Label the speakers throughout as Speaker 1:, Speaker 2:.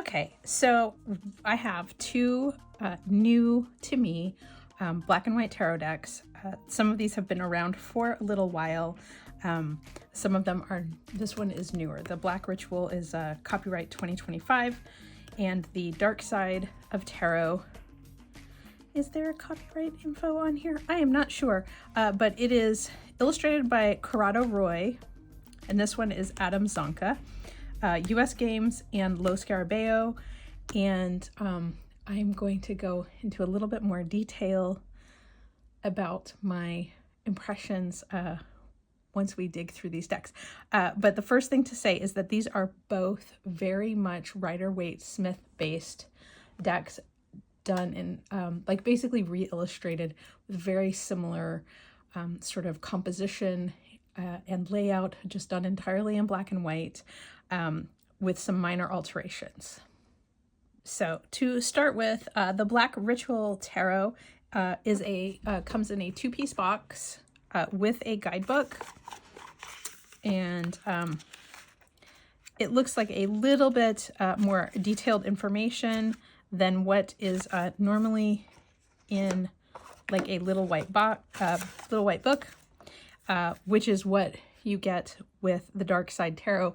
Speaker 1: Okay, so I have two new to me black and white tarot decks. Some of these have been around for a little while. Some of them are, this one is newer. The Black Ritual is copyright 2025, and the Dark Side of Tarot, is there a copyright info on here? I am not sure, but it is illustrated by Corrado Roy, and this one is Adam Zonka. US Games and Lo Scarabeo, and I'm going to go into a little bit more detail about my impressions once we dig through these decks. But the first thing to say is that these are both very much Rider-Waite-Smith based decks done in like basically re-illustrated with very similar sort of composition and layout, just done entirely in black and white. With some minor alterations. So to start with, the Black Ritual Tarot comes in a two-piece box with a guidebook, and it looks like a little bit more detailed information than what is normally in like a little white book, which is what you get with the Dark Side Tarot.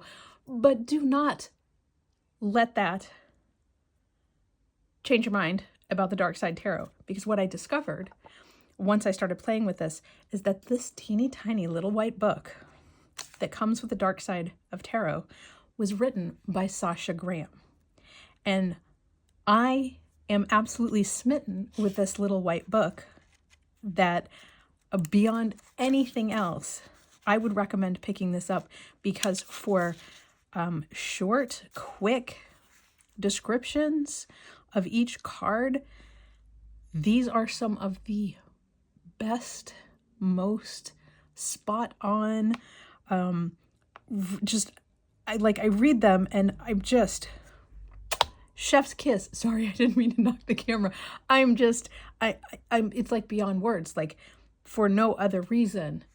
Speaker 1: But do not let that change your mind about the Dark Side Tarot, because what I discovered once I started playing with this is that this teeny tiny little white book that comes with the Dark Side of Tarot was written by Sasha Graham. And I am absolutely smitten with this little white book that beyond anything else, I would recommend picking this up, because for short, quick descriptions of each card, these are some of the best, most spot on, I read them and I'm just chef's kiss. Sorry, I didn't mean to knock the camera. I'm it's like beyond words. Like, for no other reason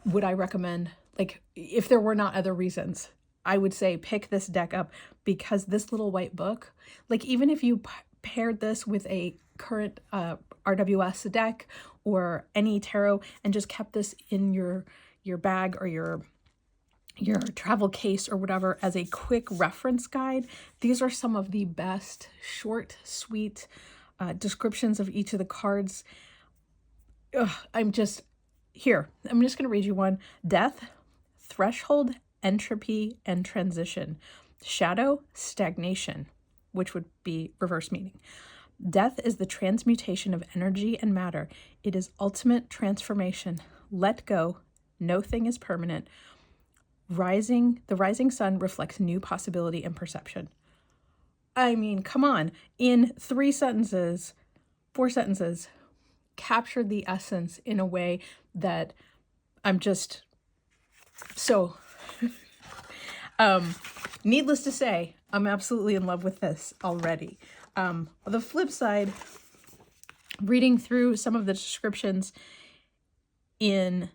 Speaker 1: would I recommend, like, if there were not other reasons, I would say pick this deck up, because this little white book, like, even if you paired this with a current RWS deck or any tarot and just kept this in your bag or your travel case or whatever as a quick reference guide, these are some of the best short, sweet descriptions of each of the cards. I'm just going to read you one. Death, threshold, entropy, and transition. Shadow, stagnation, which would be reverse meaning. Death is the transmutation of energy and matter. It is ultimate transformation. Let go. No thing is permanent. The rising sun reflects new possibility and perception. I mean, come on. In 4 sentences, captured the essence in a way that I'm just so needless to say, I'm absolutely in love with this already. The flip side, reading through some of the descriptions in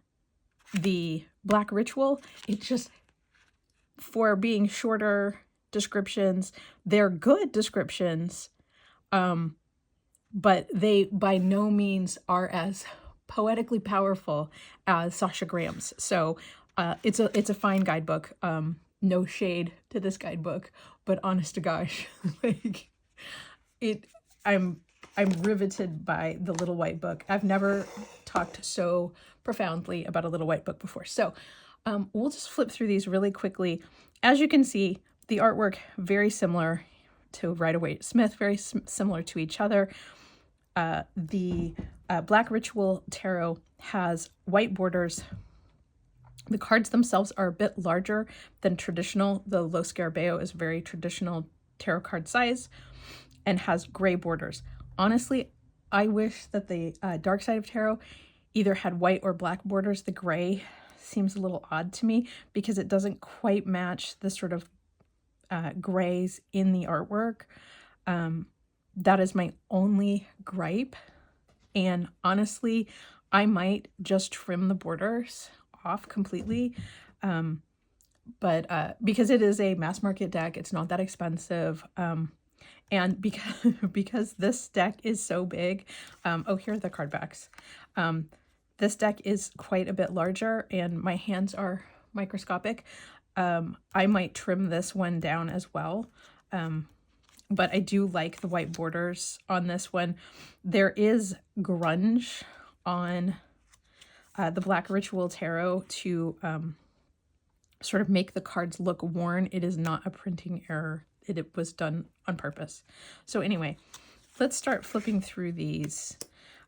Speaker 1: the Black Ritual, it just, for being shorter descriptions, they're good descriptions, but they by no means are as poetically powerful as Sasha Graham's. So it's a fine guidebook. No shade to this guidebook, but honest to gosh, like, I'm riveted by the little white book. I've never talked so profoundly about a little white book before. So we'll just flip through these really quickly. As you can see, the artwork very similar to Rider-Waite-Smith, very similar to each other. The Black Ritual Tarot has white borders. The cards themselves are a bit larger than traditional. The Lo Scarabeo is very traditional tarot card size and has gray borders. Honestly, I wish that the Dark Side of Tarot either had white or black borders. The gray seems a little odd to me because it doesn't quite match the sort of grays in the artwork. That is my only gripe. And honestly, I might just trim the borders off completely. but because it is a mass market deck, it's not that expensive. And because this deck is so big, oh, here are the card backs. This deck is quite a bit larger and my hands are microscopic. I might trim this one down as well. But I do like the white borders on this one. There is grunge on the Black Ritual Tarot to sort of make the cards look worn. It is not a printing error. It was done on purpose. So anyway, let's start flipping through these.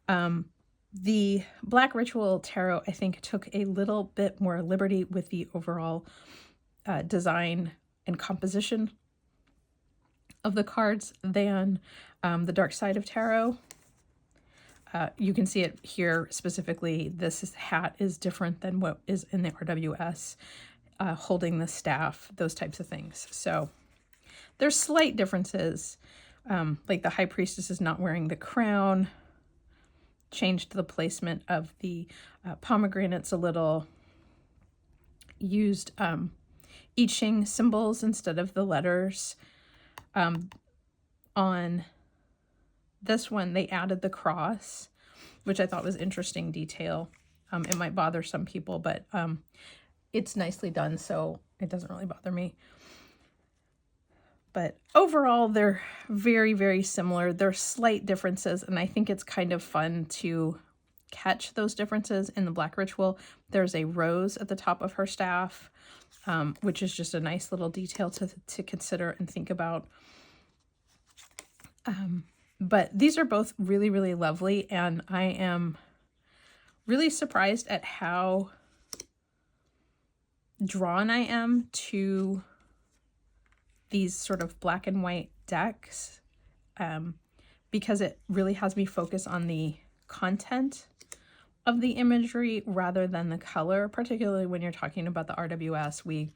Speaker 1: The Black Ritual Tarot, I think, took a little bit more liberty with the overall design and composition of the cards than the Dark Side of Tarot. You can see it here specifically. This hat is different than what is in the RWS, holding the staff, those types of things. So there's slight differences. Like the High Priestess is not wearing the crown, changed the placement of the pomegranates a little, used I Ching symbols instead of the letters. On this one, they added the cross, which I thought was interesting detail. It might bother some people, but it's nicely done, so it doesn't really bother me. But overall, they're very, very similar. There are slight differences, and I think it's kind of fun to catch those differences. In the Black Ritual, there's a rose at the top of her staff, which is just a nice little detail to consider and think about. But these are both really, really lovely, and I am really surprised at how drawn I am to these sort of black and white decks, because it really has me focus on the content of the imagery rather than the color, particularly when you're talking about the RWS. We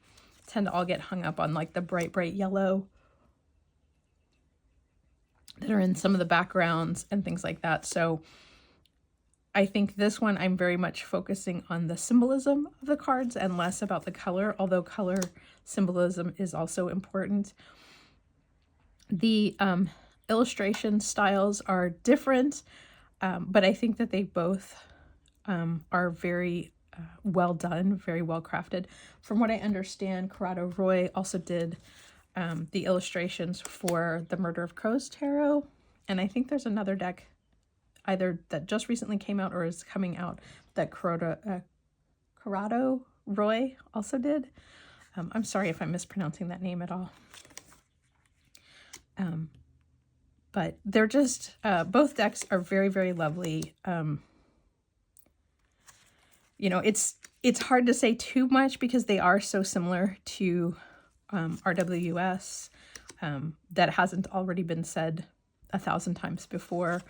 Speaker 1: tend to all get hung up on like the bright, bright yellow that are in some of the backgrounds and things like that. So I think this one, I'm very much focusing on the symbolism of the cards and less about the color, although color symbolism is also important. The illustration styles are different, but I think that they both are very well done, very well crafted. From what I understand, Corrado Roy also did the illustrations for the Murder of Crows Tarot, and I think there's another deck either that just recently came out or is coming out that Corrado Roy also did. I'm sorry if I'm mispronouncing that name at all. But they're just, both decks are very, very lovely. You know, it's hard to say too much because they are so similar to RWS that hasn't already been said 1,000 times before.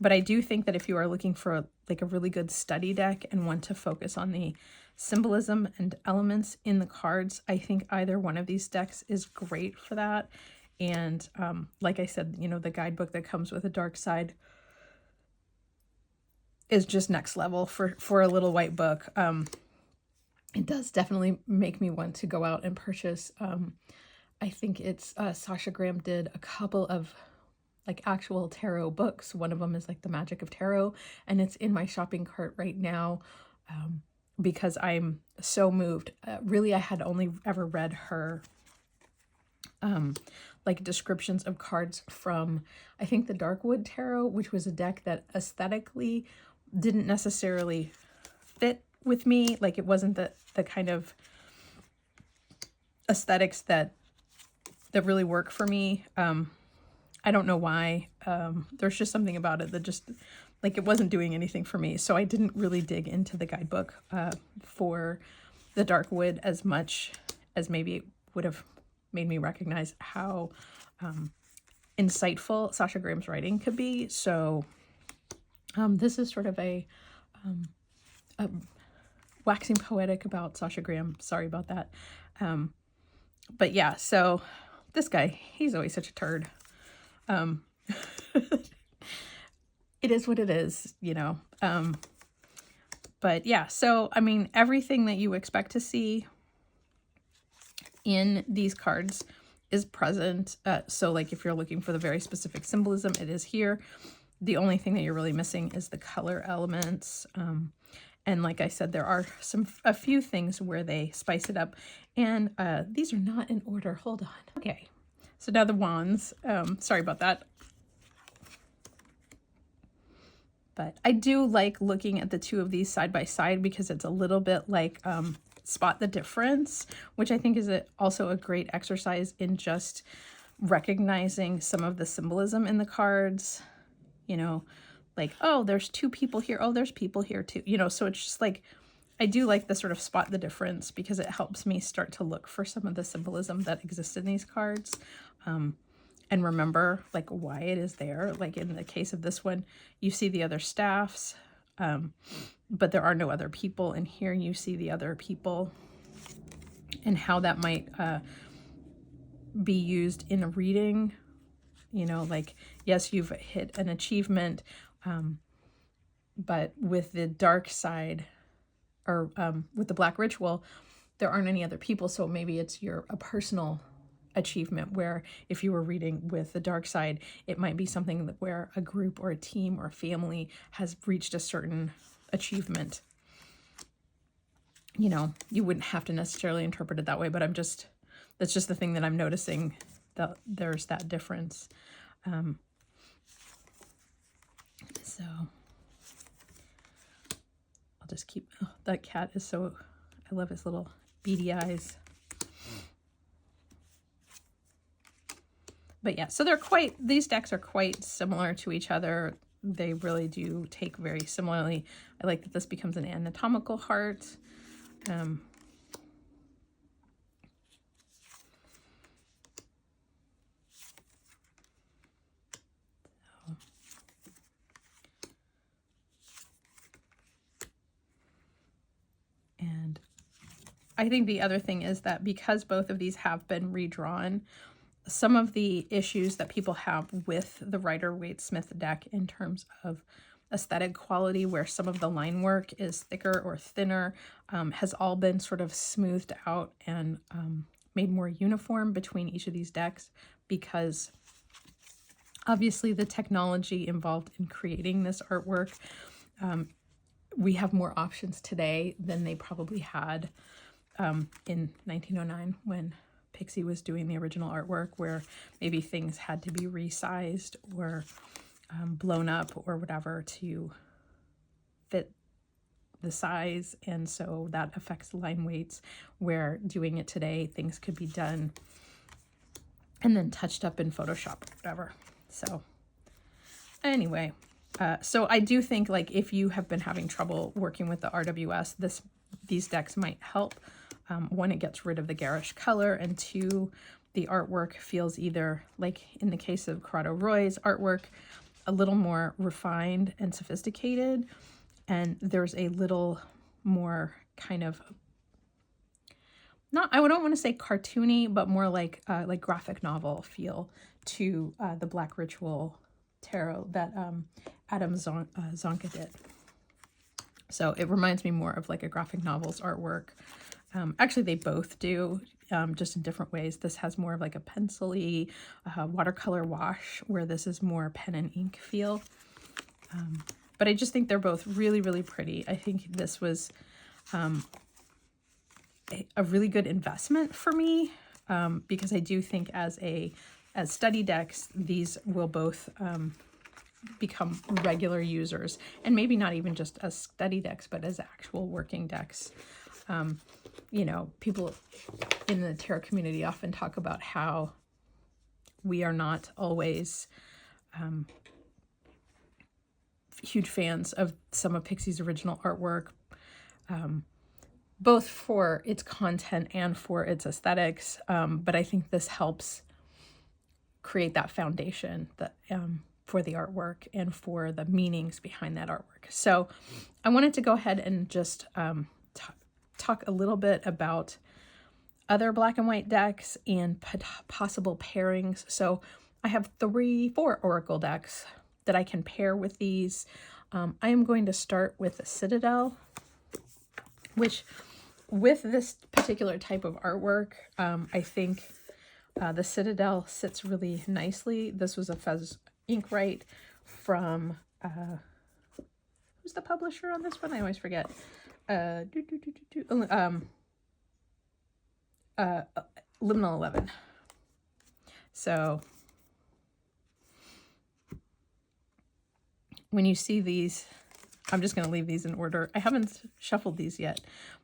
Speaker 1: But I do think that if you are looking for like a really good study deck and want to focus on the symbolism and elements in the cards, I think either one of these decks is great for that. And like I said, you know, the guidebook that comes with a dark side is just next level for a little white book. It does definitely make me want to go out and purchase. I think it's Sasha Graham did a couple of like actual tarot books. One of them is like The Magic of Tarot, and it's in my shopping cart right now because I'm so moved. Really, I had only ever read her like descriptions of cards from, I think, the Darkwood Tarot, which was a deck that aesthetically didn't necessarily fit with me. Like it wasn't the kind of aesthetics that really work for me. I don't know why. There's just something about it that just, like, it wasn't doing anything for me. So I didn't really dig into the guidebook for the Darkwood as much as maybe it would have made me recognize how insightful Sasha Graham's writing could be. So this is sort of a waxing poetic about Sasha Graham. Sorry about that. But yeah, so this guy, he's always such a turd. It is what it is, you know. But yeah, so I mean, everything that you expect to see in these cards is present. So like if you're looking for the very specific symbolism, it is here. The only thing that you're really missing is the color elements. And like I said, there are a few things where they spice it up. And these are not in order. Hold on. Okay. So now the wands. Sorry about that. But I do like looking at the two of these side by side because it's a little bit like spot the difference, which I think is also a great exercise in just recognizing some of the symbolism in the cards. You know, like, oh, there's two people here. Oh, there's people here too. You know, so it's just like, I do like the sort of spot the difference because it helps me start to look for some of the symbolism that exists in these cards. And remember like why it is there. Like in the case of this one, you see the other staffs, but there are no other people. And here you see the other people and how that might be used in a reading. You know, like, yes, you've hit an achievement, but with the dark side or with the black ritual, there aren't any other people. So maybe it's a personal achievement, where if you were reading with the dark side, it might be something that where a group or a team or a family has reached a certain achievement. You know, you wouldn't have to necessarily interpret it that way, but that's just the thing that I'm noticing, that there's that difference. So I'll just keep, oh, that cat is so, I love his little beady eyes. But yeah, so these decks are quite similar to each other. They really do take very similarly. I like that this becomes an anatomical heart. So. And I think the other thing is that because both of these have been redrawn, some of the issues that people have with the Rider-Waite-Smith deck in terms of aesthetic quality, where some of the line work is thicker or thinner, has all been sort of smoothed out and made more uniform between each of these decks, because obviously the technology involved in creating this artwork, we have more options today than they probably had in 1909 when Pixie was doing the original artwork, where maybe things had to be resized or blown up or whatever to fit the size. And so that affects line weights, where doing it today, things could be done and then touched up in Photoshop or whatever. So anyway, so I do think, like, if you have been having trouble working with the RWS, these decks might help. One, it gets rid of the garish color, and two, the artwork feels either, like in the case of Corrado Roy's artwork, a little more refined and sophisticated, and there's a little more kind of, I don't want to say cartoony, but more like graphic novel feel to the Black Ritual tarot that Adam Zonka did. So it reminds me more of like a graphic novel's artwork. Actually, they both do, just in different ways. This has more of like a pencil-y watercolor wash, where this is more pen and ink feel. But I just think they're both really, really pretty. I think this was a really good investment for me, because I do think as study decks, these will both become regular users, and maybe not even just as study decks, but as actual working decks. You know, people in the tarot community often talk about how we are not always huge fans of some of Pixie's original artwork, both for its content and for its aesthetics. But I think this helps create that foundation that for the artwork and for the meanings behind that artwork. So I wanted to go ahead and just talk a little bit about other black and white decks and possible pairings. So I have 4 Oracle decks that I can pair with these. I am going to start with the Citadel, which with this particular type of artwork, I think the Citadel sits really nicely. This was a Fez Inkwright from, who's the publisher on this one? I always forget. Liminal 11. So when you see these, I'm just going to leave these in order. I haven't shuffled these yet,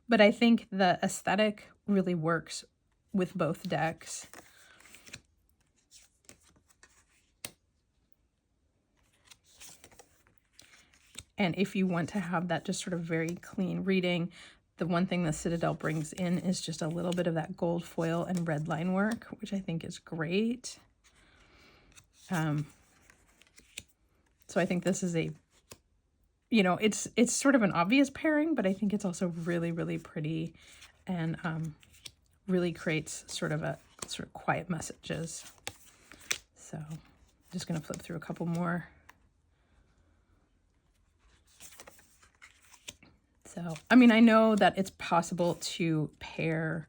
Speaker 1: but I think the aesthetic really works with both decks. And if you want to have that just sort of very clean reading, the one thing the Citadel brings in is just a little bit of that gold foil and red line work, which I think is great. So I think this is a, you know, it's sort of an obvious pairing, but I think it's also really, really pretty and really creates sort of quiet messages. So I'm just going to flip through a couple more. So, I mean, I know that it's possible to pair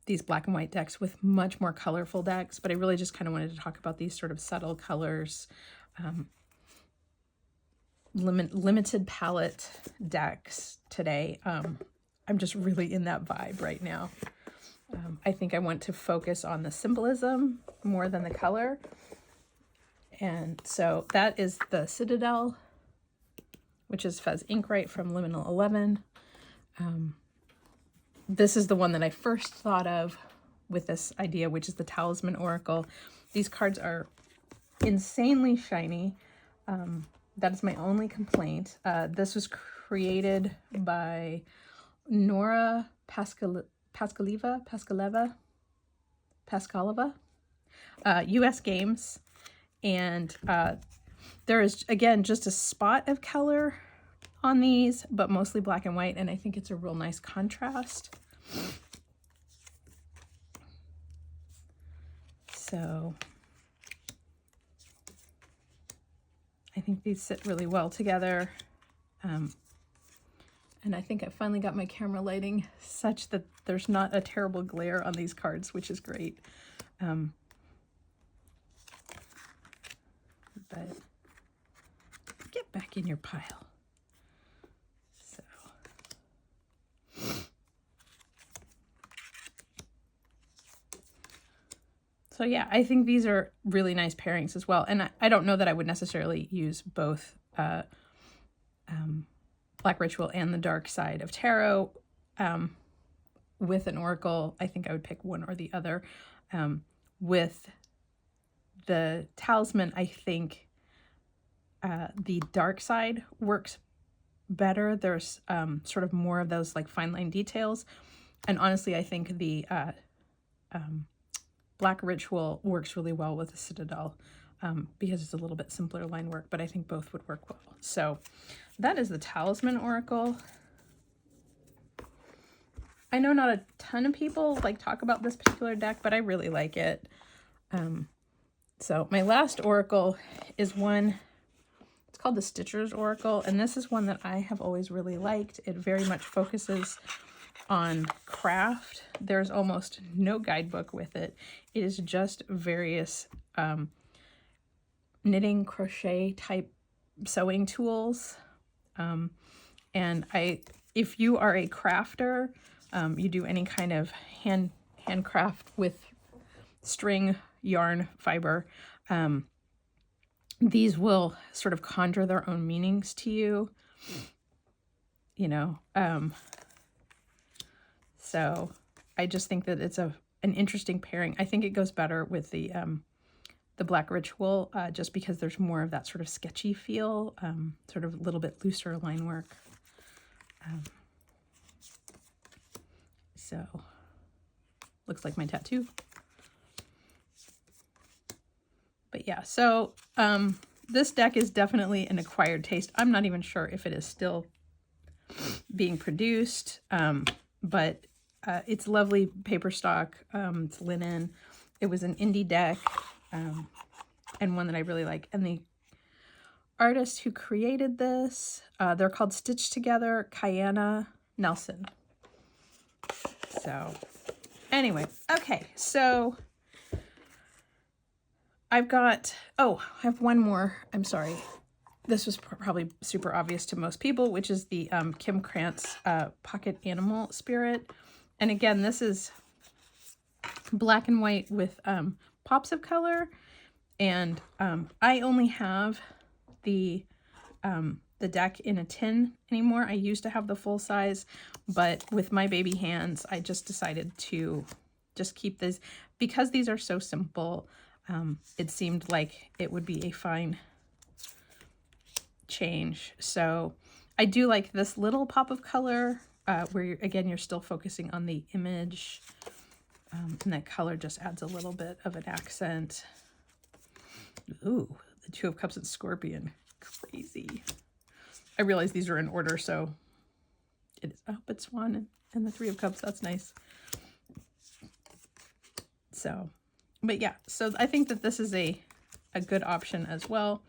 Speaker 1: these black and white decks with much more colorful decks, but I really just kind of wanted to talk about these sort of subtle colors, limited palette decks today. I'm just really in that vibe right now. I think I want to focus on the symbolism more than the color. And so that is the Citadel, which is Fez Inkwright from Liminal 11. This is the one that I first thought of with this idea, which is the Talisman Oracle. These cards are insanely shiny. That is my only complaint. This was created by Nora Paskaleva, US Games. And there is, again, just a spot of color on these, but mostly black and white, and I think it's a real nice contrast. So I think these sit really well together. And I think I finally got my camera lighting such that there's not a terrible glare on these cards, which is great. But get back in your pile. So yeah, I think these are really nice pairings as well. And I don't know that I would necessarily use both Black Ritual and the Dark Side of Tarot with an Oracle. I think I would pick one or the other. With the Talisman, I think the Dark Side works better. There's sort of more of those like fine line details. And honestly, I think the Black Ritual works really well with the Citadel because it's a little bit simpler line work, but I think both would work well. So that is the Talisman Oracle. I know not a ton of people like talk about this particular deck, but I really like it. So my last Oracle is one, it's called the Stitcher's Oracle, and this is one that I have always really liked. It very much focuses on craft. There's almost no guidebook with it. It is just various knitting, crochet type sewing tools. And if you are a crafter, you do any kind of handcraft with string, yarn, fiber, these will sort of conjure their own meanings to you, you know. So I just think that it's an interesting pairing. I think it goes better with the Black Ritual, just because there's more of that sort of sketchy feel, sort of a little bit looser line work. So looks like my tattoo. But yeah, so this deck is definitely an acquired taste. I'm not even sure if it is still being produced, but it's lovely paper stock. It's linen. It was an indie deck, and one that I really like. And the artist who created this, they're called Stitch Together, Kiana Nelson. So anyway, okay, so I've got, oh, I have one more. I'm sorry. This was probably super obvious to most people, which is the Kim Krantz Pocket Animal Spirit. And again, this is black and white with pops of color. And I only have the deck in a tin anymore. I used to have the full size, but with my baby hands, I just decided to just keep this because these are so simple. It seemed like it would be a fine change. So I do like this little pop of color where again, you're still focusing on the image. And that color just adds a little bit of an accent. Ooh, the Two of Cups and Scorpion. Crazy. I realize these are in order, so it is up at Swan and the Three of Cups. That's nice. So, but yeah, so I think that this is a good option as well.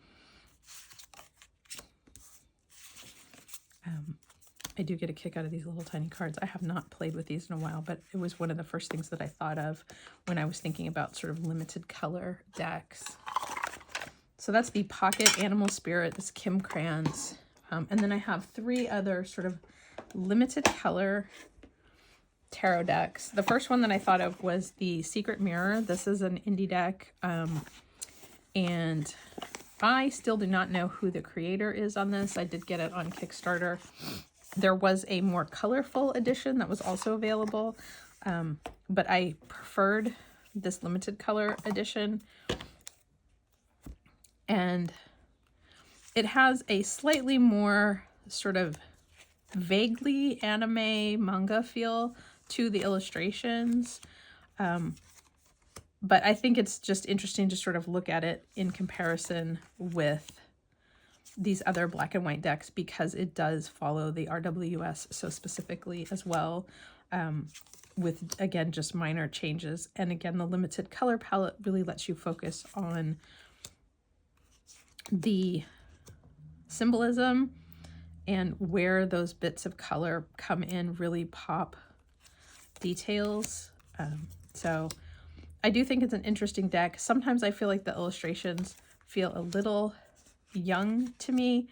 Speaker 1: I do get a kick out of these little tiny cards. I have not played with these in a while, but it was one of the first things that I thought of when I was thinking about sort of limited color decks. So that's the Pocket Animal Spirit, this Kim Krantz. And then I have 3 other sort of limited color tarot decks. The first one that I thought of was the Secret Mirror. This is an indie deck. And I still do not know who the creator is on this. I did get it on Kickstarter. There was a more colorful edition that was also available, but I preferred this limited color edition. And it has a slightly more sort of vaguely anime manga feel to the illustrations. But I think it's just interesting to sort of look at it in comparison with these other black and white decks because it does follow the RWS so specifically as well, with, again, just minor changes. And again, the limited color palette really lets you focus on the symbolism and where those bits of color come in really pop details. So I do think it's an interesting deck. Sometimes I feel like the illustrations feel a little young to me,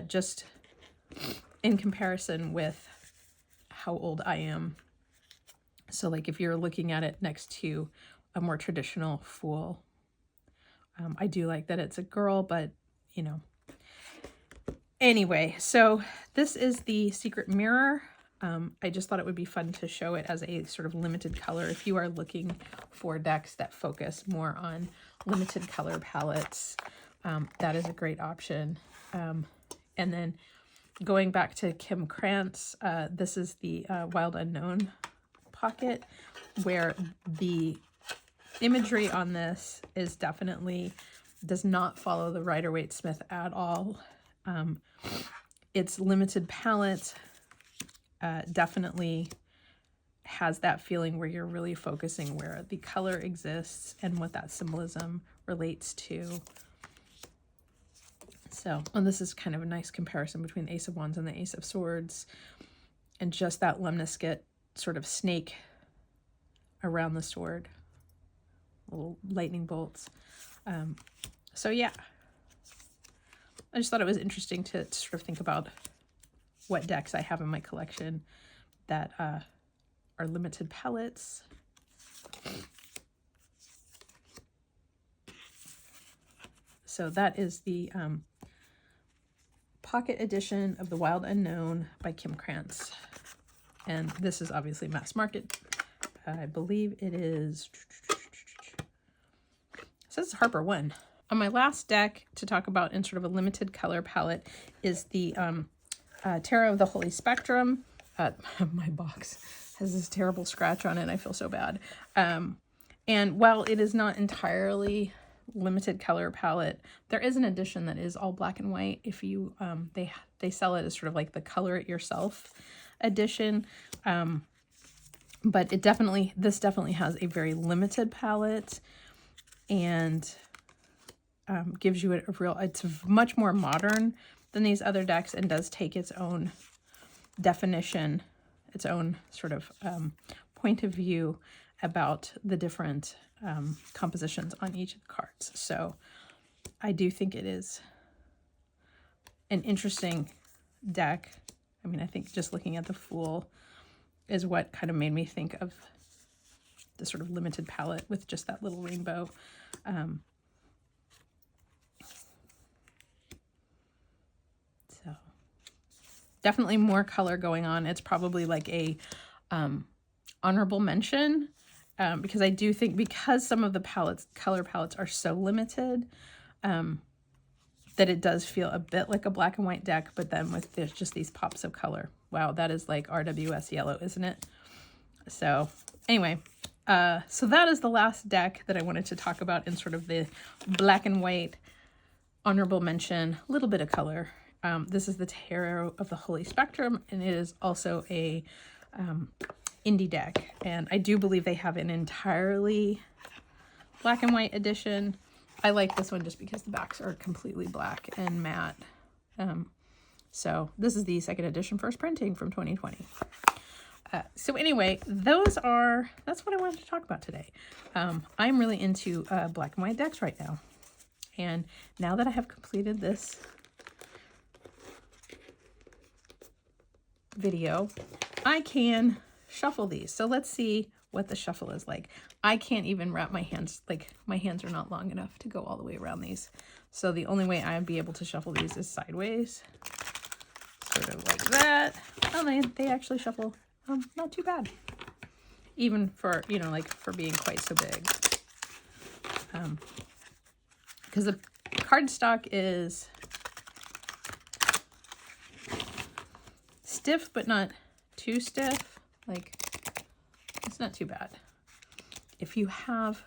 Speaker 1: just in comparison with how old I am. So like if you're looking at it next to a more traditional Fool, I do like that it's a girl, but you know. Anyway, so this is the Secret Mirror. I just thought it would be fun to show it as a sort of limited color if you are looking for decks that focus more on limited color palettes. That is a great option. And then going back to Kim Krantz, this is the Wild Unknown pocket, where the imagery on this is definitely does not follow the Rider-Waite-Smith at all. Its limited palette definitely has that feeling where you're really focusing where the color exists and what that symbolism relates to. So, and this is kind of a nice comparison between the Ace of Wands and the Ace of Swords, and just that lemniscate sort of snake around the sword, little lightning bolts. So yeah, I just thought it was interesting to sort of think about what decks I have in my collection that are limited palettes. So that is the pocket edition of the Wild Unknown by Kim Krantz. And this is obviously mass market. I believe it is, it says Harper One. On my last deck to talk about in sort of a limited color palette is the Tarot of the Holy Spectrum. My box has this terrible scratch on it. I feel so bad. And while it is not entirely limited color palette, there is an edition that is all black and white. If you they sell it as sort of like the color it yourself edition. But this definitely has a very limited palette and gives you it's much more modern than these other decks and does take its own definition its own sort of point of view about the different compositions on each of the cards. So I do think it is an interesting deck. I mean, I think just looking at the Fool is what kind of made me think of the sort of limited palette with just that little rainbow. So definitely more color going on. It's probably like a honorable mention, because I do think, because some of the color palettes are so limited, that it does feel a bit like a black and white deck, but then with there's just these pops of color. Wow, that is like RWS yellow, isn't it? So anyway, so that is the last deck that I wanted to talk about in sort of the black and white honorable mention, a little bit of color. This is the Tarot of the Holy Spectrum, and it is also a indie deck. And I do believe they have an entirely black and white edition. I like this one just because the backs are completely black and matte. So this is the second edition, first printing from 2020. So anyway, that's what I wanted to talk about today. I'm really into black and white decks right now. And now that I have completed this video, I can shuffle these. So let's see what the shuffle is like. I can't even wrap my hands, like my hands are not long enough to go all the way around these. So the only way I'd be able to shuffle these is sideways, sort of like that. Oh, they actually shuffle not too bad, even for, you know, like for being quite so big. Because the cardstock is stiff, but not too stiff. Like, it's not too bad. If you have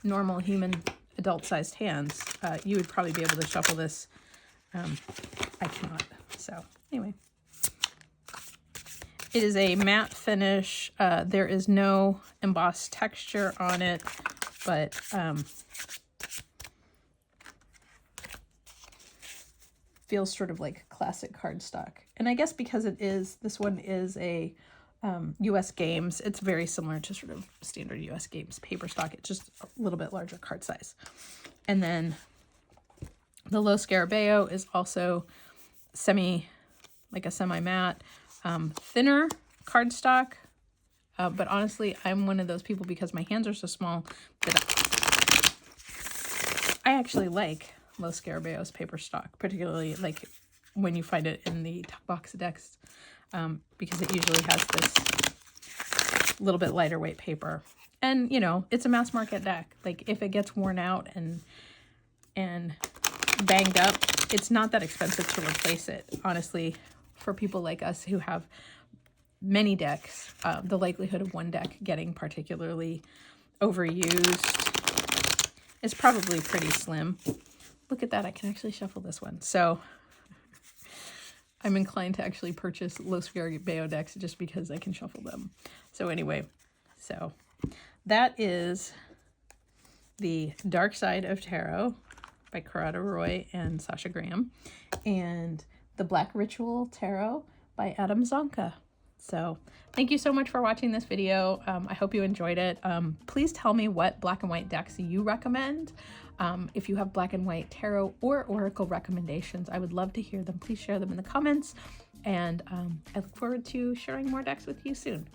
Speaker 1: normal human adult-sized hands, you would probably be able to shuffle this. I cannot. So anyway, it is a matte finish. There is no embossed texture on it, but feels sort of like classic cardstock. And I guess because this one is a US Games, it's very similar to sort of standard US Games paper stock. It's just a little bit larger card size. And then the Lo Scarabeo is also like a semi-matte, thinner cardstock. But honestly, I'm one of those people, because my hands are so small, that I actually like Lo Scarabeo's paper stock, particularly like when you find it in the top box decks, because it usually has this little bit lighter weight paper. And, you know, it's a mass market deck. Like, if it gets worn out and banged up, it's not that expensive to replace it. Honestly, for people like us who have many decks, the likelihood of one deck getting particularly overused is probably pretty slim. Look at that, I can actually shuffle this one. So I'm inclined to actually purchase Lo Scarabeo decks just because I can shuffle them. So anyway, so that is the Dark Side of Tarot by Corrado Roy and Sasha Graham, and the Black Ritual Tarot by Adam Zonka. So thank you so much for watching this video. I hope you enjoyed it. Please tell me what black and white decks you recommend. If you have black and white tarot or oracle recommendations, I would love to hear them. Please share them in the comments, and I look forward to sharing more decks with you soon.